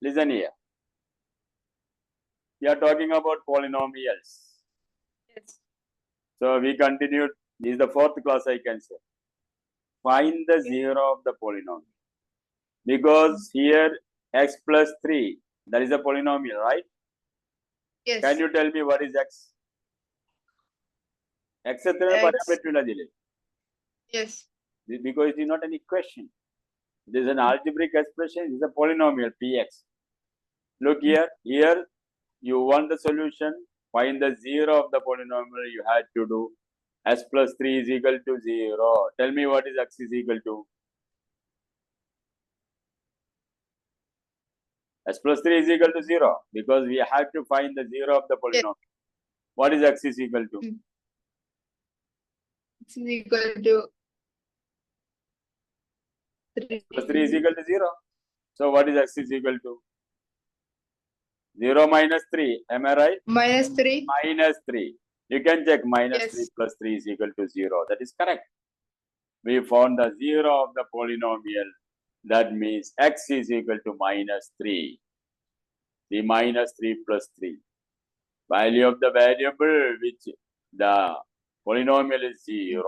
Listen here. We are talking about polynomials. Yes. So we continued. This is the fourth class, I can say. Find the zero of the polynomial. Because here x plus 3, that is a polynomial, right? Yes. Can you tell me what is x? X is the Yes. because it is not an equation. It is an algebraic expression. It is a polynomial px. Look here. Here you want the solution. Find the zero of the polynomial. You had to do s plus 3 is equal to 0. Tell me what is x is equal to. S plus 3 is equal to 0 because we have to find the zero of the polynomial. Yes. What is x is equal to? X is equal to 3. Plus 3 is equal to 0. So what is x is equal to? 0 minus 3. Am I right? Minus 3. Minus 3. You can check minus Yes. 3 plus 3 is equal to 0. That is correct. We found the zero of the polynomial. That means x is equal to minus 3. The minus 3 plus 3. Value of the variable which the polynomial is 0.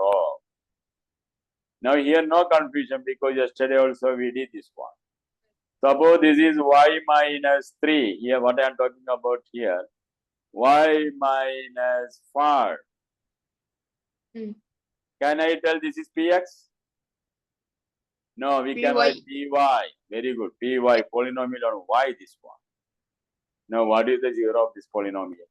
Now here no confusion because yesterday also we did this one. Suppose this is y minus 3. Here what I am talking about here. Y minus 5. Can I tell this is px? No, we can write py. Very good. Py, polynomial on y this one. Now what is the zero of this polynomial?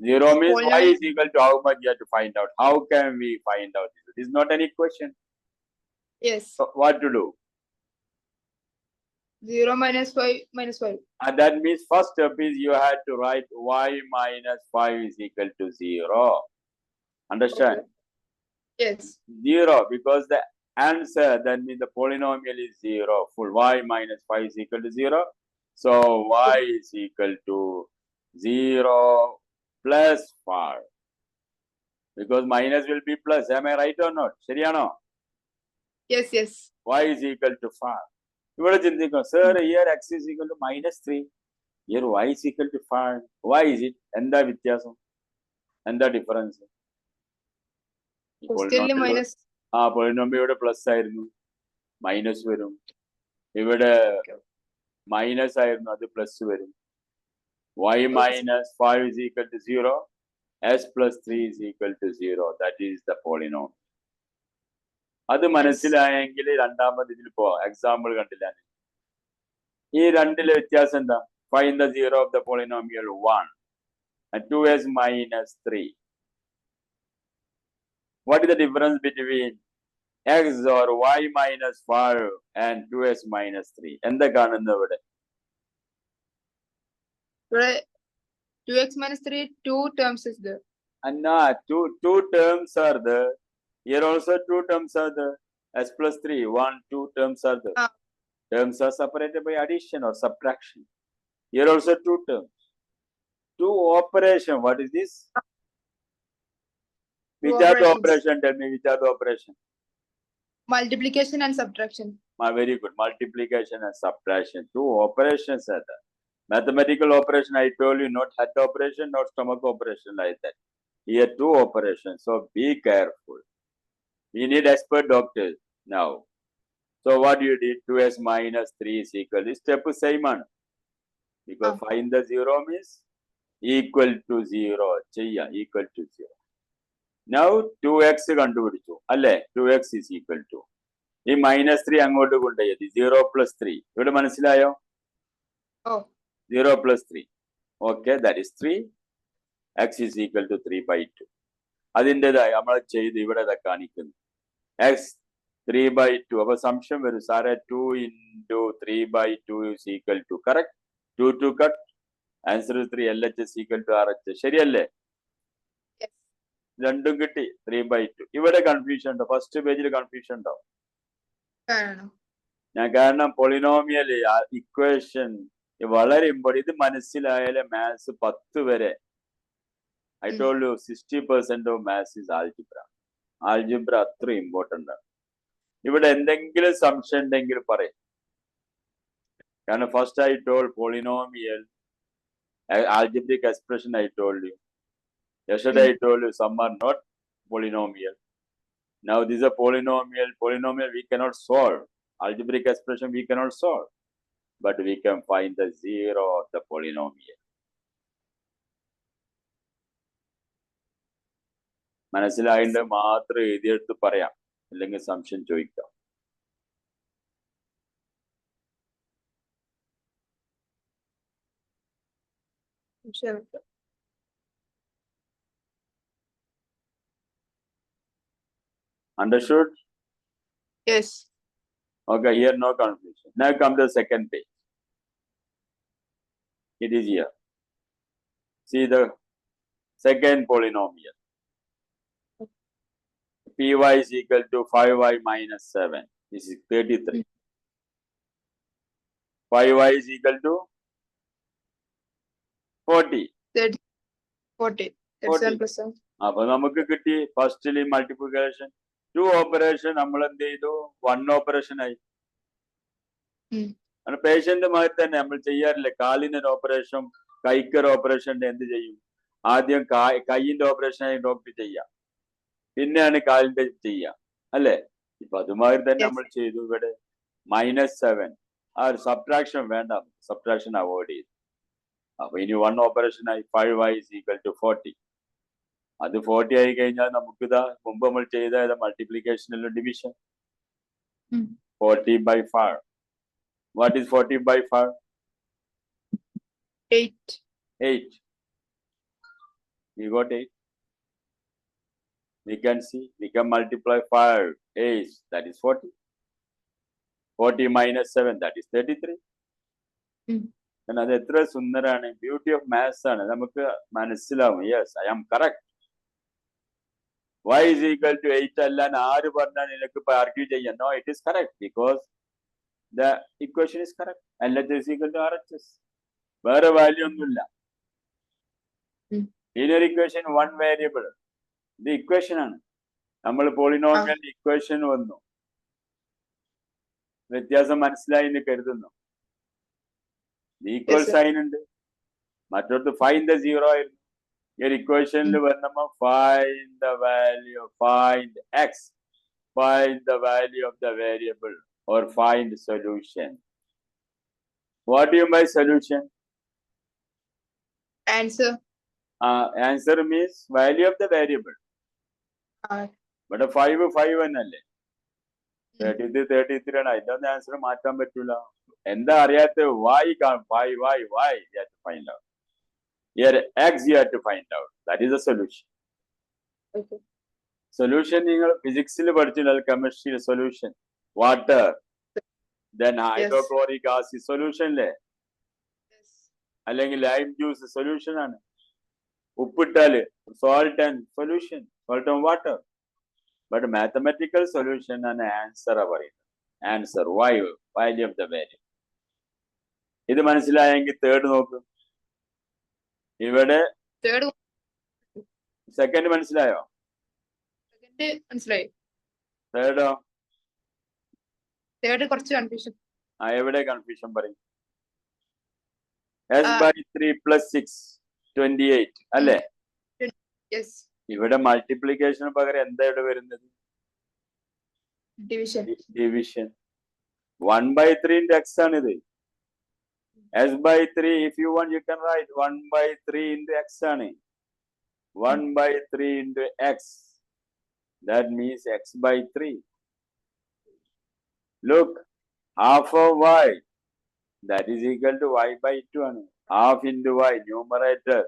0 means y is equal to how much you have to find out. How can we find out this? This is not any question. Yes. So what to do? 0 minus 5 minus 5. And that means first step is you had to write y minus 5 is equal to 0. Understand? Okay. Yes. 0 because the answer, that means the polynomial is 0. Full y minus 5 is equal to 0. So y is equal to 0 plus 5. Because minus will be plus. Am I right or not? Shariyano? Yes, yes. Y is equal to 5. Sir, here x is equal to minus 3. Here y is equal to 5. Why is it? Enda vityasam? Enda difference? Still minus. Polynomial ഇവിടെ plus ആയിരുന്നു, minus വരും. ഇവിടെ minus ആയിരുന്നു, അത് plus വരും. y minus 5 is equal to 0. s plus 3 is equal to 0. That is the polynomial. അത് മനസ്സിലായെങ്കിൽ രണ്ടാമത് ഇതിൽ പോവാം. എക്സാമ്പിൾ കണ്ടില്ല. ഈ രണ്ടിലെ വ്യത്യാസം എന്താ? Find the zero of the polynomial 1 and 2s minus 3. What is the difference between x or y minus 5 and 2s minus 3? എന്താ കാണുന്നത് ഇവിടെ? 2x minus 3, 2 terms is there. And two terms are there. Here also 2 terms are there. S plus 3, 1, 2 terms are there. Terms are separated by addition or subtraction. Here also 2 terms. 2 operation. What is this? Which are the operation? Tell me which are the operation? Multiplication and subtraction. Very good. Multiplication and subtraction. 2 operations are there. Mathematical operation, I told you, not head operation, not stomach operation like that. Here 2 operations. So be careful. We need expert doctors now. So what you did? 2s minus 3 is equal to step same one. Because find the zero means equal to 0. Equal to 0. Now 2x കണ്ടുപിടിച്ചു അല്ലേ? 2x is equal to ഈ minus 3 അങ്ങോട്ട് കൊണ്ടുപോയത് 0 plus 3. ഇവിടെ മനസ്സിലായോ? 0 plus 3. Okay, that is 3. X is equal to 3 by 2. അതിൻ്റെതായി നമ്മൾ ചെയ്ത് ഇവിടെ കാണിക്കുന്നു. x 3 by 2. അപ്പോൾ സംശയം വരും, സാറേ 2 into 3 by 2 is equal to, correct? 2 to cut. Answer is 3. LHS equal to RH. ശരിയല്ലേ? രണ്ടും കിട്ടി. 3 by 2. ഇവിടെ കൺഫ്യൂഷൻ ഉണ്ടോ? ഫസ്റ്റ് പേജിൽ കൺഫ്യൂഷൻ ഉണ്ടോ? ഞാൻ കാരണം പൊളിനോമിയൽ ഇക്വേഷൻ വളരെ ഇമ്പോർട്ടൻ്റ്. ഇത് മനസ്സിലായാലേ മാത്സ് 10 വരെ. I told you 60% of maths is algebra. Algebra അത്ര ഇമ്പോർട്ടൻ്റ് ആണ്. ഇവിടെ എന്തെങ്കിലും സംശയം ഉണ്ടെങ്കിൽ പറയും. കാരണം first I told polynomial, algebraic expression I told you. Yesterday I told you some are not polynomial. Now this is a polynomial. Polynomial we cannot solve. Algebraic expression we cannot solve. But we can find the zero of the polynomial. മനസ്സിലായിട്ട് മാത്രം എഴുതിയെടുത്ത് പറയാം, അല്ലെങ്കിൽ സംശയം ചോദിക്കാം. Sure. Understood? Yes. Okay, here no confusion. Now come to the second page. It is here. See the second polynomial. Py is equal to 5y minus 7. This is 33. 5y is equal to 40. 40. That's 1 plus 7. അപ്പൊ നമുക്ക് കിട്ടി ഫസ്റ്റില് multiplication 2 operation നമ്മൾ എന്ത് ചെയ്തു, 1 operation ആയി. Patient മാതിരി തന്നെ നമ്മൾ ചെയ്യാറില്ല. കാലിനൊരു ഓപ്പറേഷൻ, കൈക്കൊരു ഓപ്പറേഷൻ എന്ത് ചെയ്യും, ആദ്യം കൈയിന്റെ ഓപ്പറേഷൻ ആയി ഡോക്ടർ ചെയ്യാം, പിന്നെയാണ് കാലിന്റെ ചെയ്യുക, അല്ലെ? ഇപ്പൊ അതുമാതിരി തന്നെ നമ്മൾ ചെയ്തു. ഇവിടെ -7 ആ ഒരു സബ്ട്രാക്ഷൻ വേണ്ട, സബ്ട്രാക്ഷൻ അവോയ്ഡ് ചെയ്തു. അപ്പൊ ഇനി 1 ഓപ്പറേഷൻ ആയി 5y is equal to 40. അത് 40 ആയി കഴിഞ്ഞാൽ നമുക്ക് ഇതാ മുമ്പ് നമ്മൾ ചെയ്ത മൾട്ടിപ്ലിക്കേഷനിലും division 40/5. What is 40/5? 8. 8. We got 8. We can see, we can multiply 5 8, that is 40. 40 minus 7, that is 33. And അത് എത്ര സുന്ദരാണ്. ബ്യൂട്ടി ഓഫ് മാത്സ് ആണ്, നമുക്ക് മനസ്സിലാവും. Yes, I am correct. y is equal to 8 അല്ല ആര് പറഞ്ഞാൽ നിനക്ക് ഇപ്പൊ ആർഗ്യൂ ചെയ്യാം. No, it is correct because the equation is correct. LHS is equal to RHS. വേറെ വാല്യൂ ഒന്നുമില്ല. ലീനിയർ ഇക്വേഷൻ 1 വേരിയബിൾ, ഇത് ഇക്വേഷൻ ആണ്. നമ്മൾ പോളിനോമിയൽ ഇക്വേഷൻ വന്നു. വ്യത്യാസം മനസ്സിലായി എന്ന് കരുതുന്നു. ഈക്വൽ സൈൻ ഉണ്ട്, മറ്റൊരു ഫൈൻഡ് ദ സീറോ ആയിരുന്നു. ഈ ഒരു ഇക്വേഷനിൽ വന്നപ്പോ find the value, find X, find the value of the variable or find solution. What do you mean by solution? Answer. Answer means value of the variable. But 5 എന്നല്ലേ, 33 ആണ്. ഇതൊന്നും answer മാറ്റാൻ പറ്റൂല. എന്താ അറിയാത്ത why you have to find out. Here x you have to find out. That is the solution. Okay. Solution നിങ്ങൾ ഫിസിക്സിൽ പഠിച്ചില്ല, chemistry solution. Water, then hydrochloric acid solution അല്ലേ, അല്ലെങ്കിൽ ലൈം ജ്യൂസ് സൊല്യൂഷൻ ആണ്. ഉപ്പിട്ടാല് salt and solution, salt and water. But mathematical solution ആണ് answer പറയുന്നത്. Answer value of the variable. ഇത് മനസ്സിലായെങ്കിൽ third നോക്ക്. ഇവിടെ സെക്കൻഡ് മനസ്സിലായോ? മനസ്സിലായി. തേർഡോ? തേർഡ് കുറച്ച് കൺഫ്യൂഷൻ. എവിടെ കൺഫ്യൂഷൻ പറയും? s/3 + 6 28 അല്ലേ? ഇവിടെ മൾട്ടിപ്ലിക്കേഷന് പകരം എന്താ ഇവിടെ വരുന്നത്? ഡിവിഷൻ. 1/3 ന്റെ x ആണിത്. s/3, if you want you can write 1/3 into x ആണ്. 1/3 into x, that means x/3. Look, half of y, that is equal to y/2 ആണ്. Half into y, numerator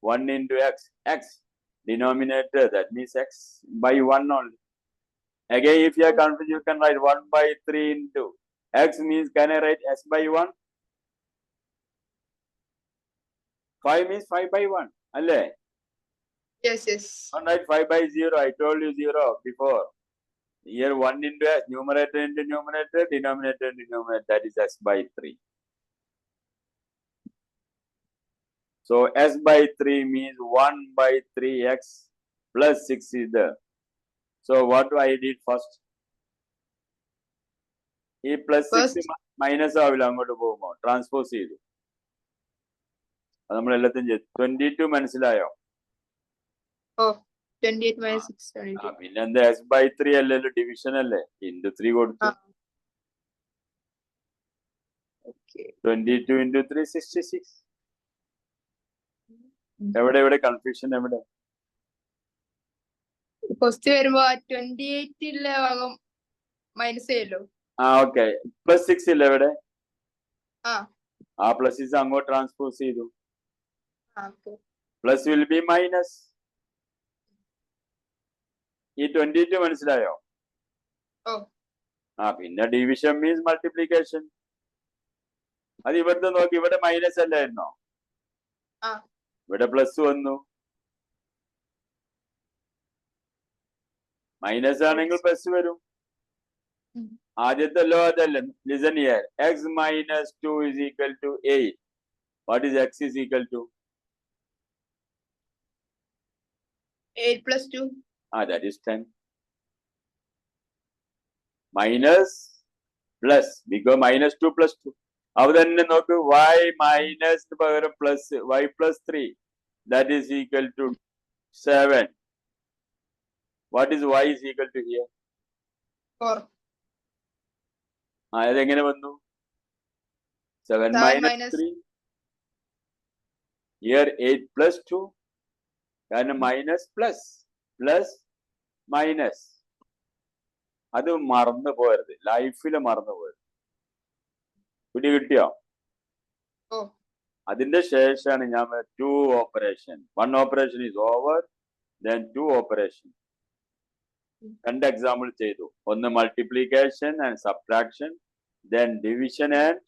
1 into x, denominator, that means x/1 only. Again, if you are confused, you can write 1/3 into x means, can I write s/1? 5 means 5/1, alle? Yes. Don't write 5/0. I told you 0 before. Here 1 into x, numerator into numerator, denominator into denominator, that is s/3. So s/3 means 1/3x plus 6 is there. So what do I did first? ഈ plus First. 6 minus ആവില്ല അങ്ങോട്ട് പോകുമ്പോ transpose ചെയ്തു. അത് നമ്മൾ എല്ലാത്തിനും ചെയ്തു. 22 മനസ്സിലായോ? Oh, 28 minus 6, 22. പിന്നെ എന്താ S/3 അല്ലല്ലോ, ഡിവിഷൻ അല്ലേ, into 3 കൊടുത്തു. Okay. 22 into 3 66. എവിടെ കൺഫ്യൂഷൻ എവിടെ? ഫസ്റ്റ് വരുമ്പോ 28 ഭാഗം മൈനസ് ചെയ്യല്ലോ. ഓക്കെ. പ്ലസ് 6 ഇല്ല എവിടെ? ആ പ്ലസ് 6 അങ്ങോട്ട് ട്രാൻസ്പോസ് ചെയ്തു. Okay. Plus will be minus. ഈ 22 മനസ്സിലായോ? ഓ. പിന്നെ ഡിവിഷൻ മീൻസ് മൾട്ടിപ്ലിക്കേഷൻ. അത് ഇവിടുത്തെ നോക്കി, ഇവിടെ മൈനസ് അല്ലായിരുന്നോ? ഇവിടെ പ്ലസ് വന്നു. മൈനസ് ആണെങ്കിൽ പ്ലസ് വരും. ആദ്യത്തെ ലോ അതല്ലേ? Listen here. x minus 2 is equal to 8. What is x is equal to? 8 plus 2. That is 10. Minus plus, because minus 2 plus 2. अब തന്നെ നോക്ക്, y minus പകരം plus y plus 3, that is equal to 7. What is y is equal to here? 4. അതെങ്ങനെ വന്നു? 7 minus 3. Here 8 plus 2. കാരണം minus plus plus minus. അത് മറന്നു പോയരുത്, ലൈഫിൽ മറന്നു പോയത്. കിട്ടിയോ? അതിന്റെ ശേഷമാണ് ഞാൻ 2 operation. 1 operation is over, then 2 operation. 2 example ചെയ്തു. ഒന്ന് multiplication and subtraction, then division and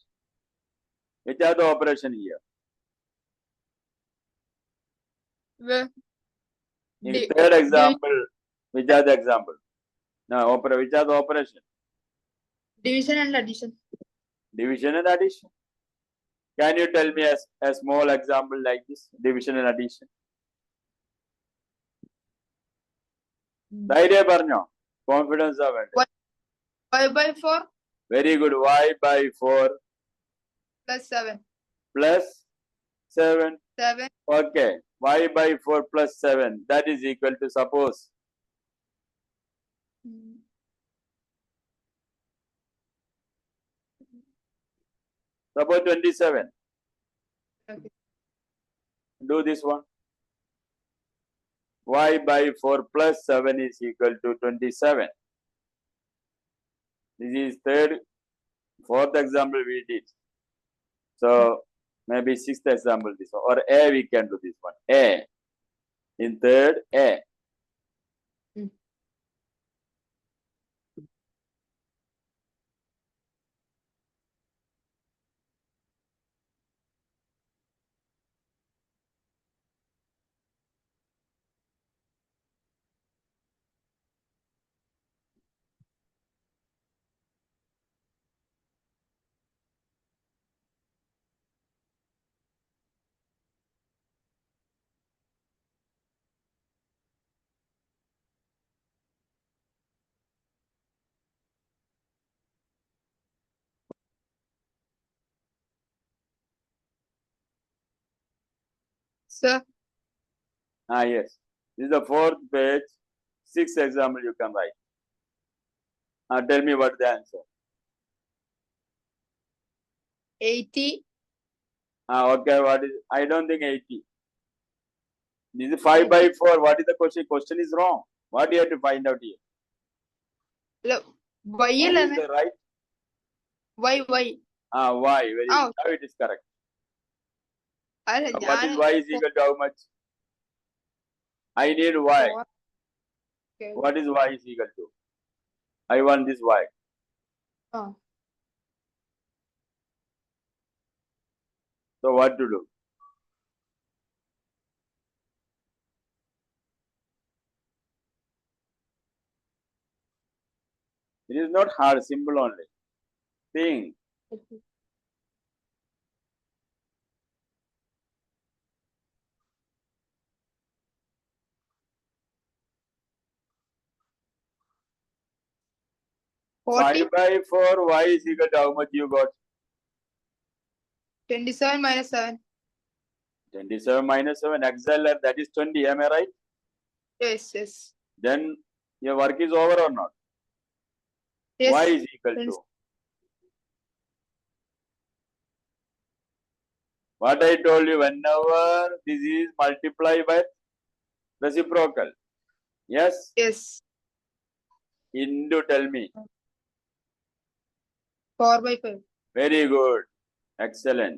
which are the operation here? In third example, which are the example? No, which are the operation? Division and addition. Division and addition. Can you tell me a small example like this? Division and addition. ധൈര്യം പറഞ്ഞോ, confidence ആ വേണ്ടത്. y by 4. Very good. Y by 4 plus 7. plus 7. 7. Okay. Y by 4 plus 7, that is equal to, suppose, suppose 27. Okay. Do this one. Y by 4 plus 7 is equal to 27. This is fourth example we did. So maybe sixth example this one, or A we can do this one. A. In third, A. Sir. Yes. This is the fourth page. Sixth example you can write. Tell me what the answer. 80. Okay. What is? I don't think 80. This is 5 by 4. What is the question? Question is wrong. What do you have to find out here? Look, y is the right? y. Y. Very good. Now it is correct. What is y is equal to how much? I need y. Okay. What is y is equal to? I want this y. So what to do? It is not hard, simple only. Think. 40, 5 by 4 y is equal to how much you got? 27 minus 7. 27 minus 7, XLR, that is 20, am I right? Yes, yes. Then your work is over or not? Yes. Y is equal Yes. to what I told you, whenever this is multiplied by reciprocal. Yes, Yes. into, tell me. 4 by 5. Very good. Excellent.